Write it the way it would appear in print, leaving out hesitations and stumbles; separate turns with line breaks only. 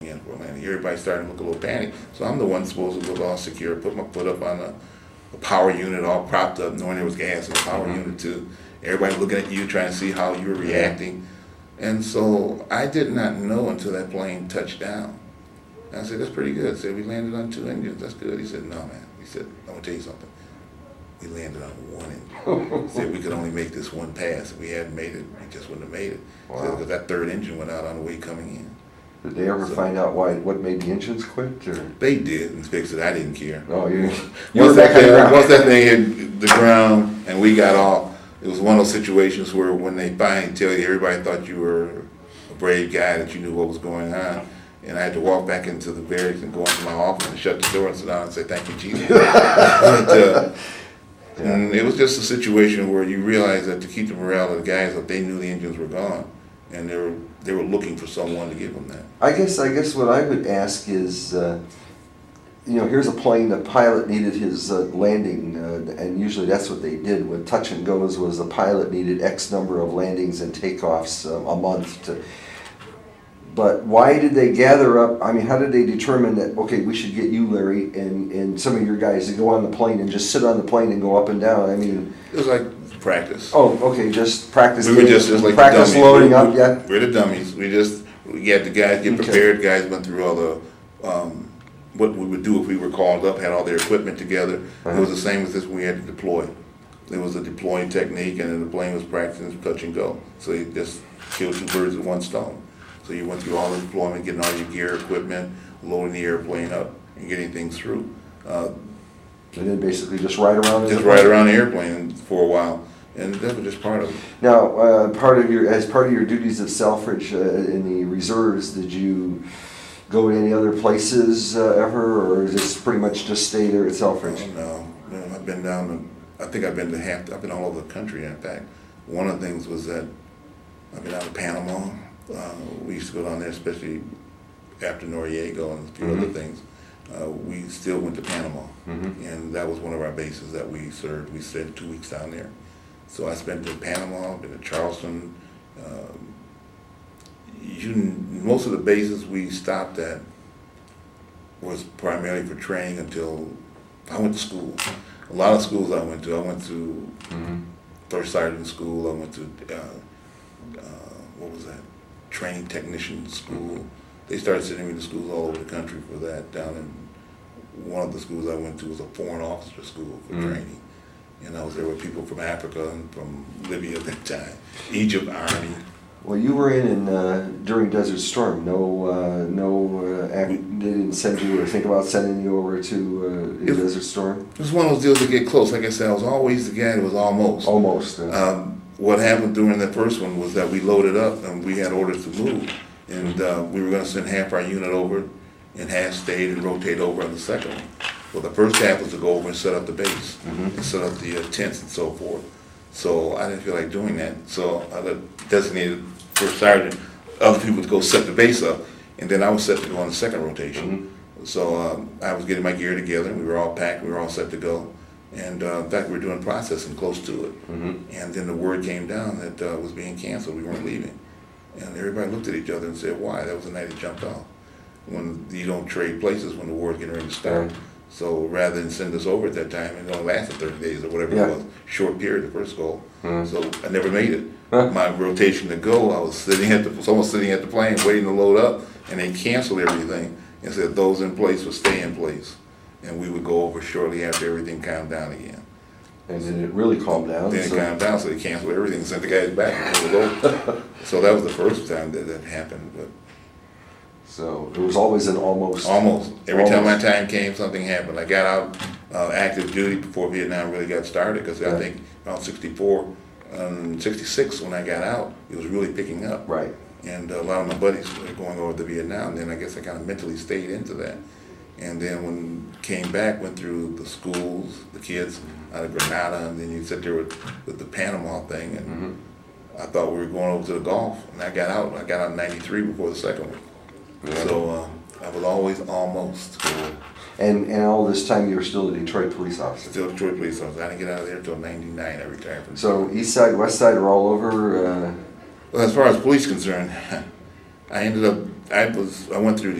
in for a landing. Everybody's starting to look a little panicked. So I'm the one supposed to look all secure, put my foot up on the power unit, all propped up, knowing there was gas in the power unit too. Everybody looking at you, trying to see how you were reacting. And so I did not know until that plane touched down. And I said, that's pretty good. I said, we landed on 2 engines. That's good. He said, no, man. He said, I'm going to tell you something. We landed on 1 engine. He said, we could only make this one pass. If we hadn't made it, we just wouldn't have made it. Wow. Because that 3rd engine went out on the way coming in.
Did they ever find out what made the engines quit? Or?
They did and fixed it. I didn't care.
Oh, you
once that thing hit the ground and we got off, it was one of those situations where when they finally tell you, everybody thought you were a brave guy, that you knew what was going on. And I had to walk back into the barracks and go into my office and shut the door and sit down and say, thank you, Jesus. And it was just a situation where you realize that to keep the morale of the guys up, they knew the engines were gone. And they were looking for someone to give them that.
I guess what I would ask is, here's a plane, the pilot needed his landing, and usually that's what they did with touch and goes, was the pilot needed X number of landings and takeoffs a month to. But why did they gather up? I mean, how did they determine that, okay, we should get you, Larry, and some of your guys to go on the plane and just sit on the plane and go up and down? I mean,
it was like practice.
Oh, okay, just practice.
We were just like
practice
the
loading up. Yeah,
we're the dummies. We had the guys get prepared. Guys went through all the what we would do if we were called up. Had all their equipment together. It was the same as this when we had to deploy. There was a deploying technique, and then the plane was practicing touch and go. So you just killed 2 birds with 1 stone. So you went through all the deployment, getting all your gear, equipment, loading the airplane up, and getting things through.
And then basically just ride around.
Just ride around the airplane for a while. And that was just part of it.
Now, as part of your duties at Selfridge in the reserves, did you go to any other places ever, or is this pretty much just stay there at Selfridge?
No, I've been I've been all over the country. In fact, one of the things was that I've been out of Panama. We used to go down there, especially after Noriega and a few other things. We still went to Panama, and that was one of our bases that we served. We spent 2 weeks down there. So I spent in Panama, been in Charleston. Most of the bases we stopped at was primarily for training until I went to school. A lot of schools I went to First Sergeant School. I went to, Training Technician School. They started sending me to schools all over the country for that. Down in one of the schools I went to was a Foreign Officer School for training. And I was there with people from Africa and from Libya at that time, Egypt, Army. Well,
you were during Desert Storm. They didn't send you or think about sending you over to Desert Storm?
It was one of those deals that get close. Like I said, I was always the guy that was almost.
Almost.
What happened during the first one was that we loaded up and we had orders to move. And we were going to send half our unit over and half stayed and rotate over on the second one. Well, the first half was to go over and set up the base and set up the tents and so forth. So I didn't feel like doing that. So I designated first sergeant, other people to go set the base up, and then I was set to go on the second rotation. So I was getting my gear together, and we were all packed, we were all set to go. And in fact, we were doing processing close to it. And then the word came down that it was being canceled, we weren't leaving. And everybody looked at each other and said, why? That was the night it jumped off. When you don't trade places when the war's getting ready to start. So rather than send us over at that time, it only lasted 30 days or whatever it was, short period, the first goal. So I never made it. My rotation to go, I was almost sitting at the plane waiting to load up, and they canceled everything and said those in place would stay in place. And we would go over shortly after everything calmed down again.
And then it really calmed down.
Then it calmed down, so they canceled everything and sent the guys back. So that was the first time that happened. But
so it was always an almost.
Almost. Every time my time came, something happened. I got out active duty before Vietnam really got started, because I think around 64, 66 when I got out, it was really picking up.
Right.
And a lot of my buddies were going over to Vietnam. Then I guess I kind of mentally stayed into that. And then when came back, went through the schools, the kids out of Grenada, and then you sit there with the Panama thing, and I thought we were going over to the Gulf, and I got out in 93 before the second one. So I was always almost.
And all this time you were still a Detroit police officer?
Still a Detroit police officer. I didn't get out of there until 99. I retired from.
So East Side, West Side are all over?
Well, as far as police concerned, I went through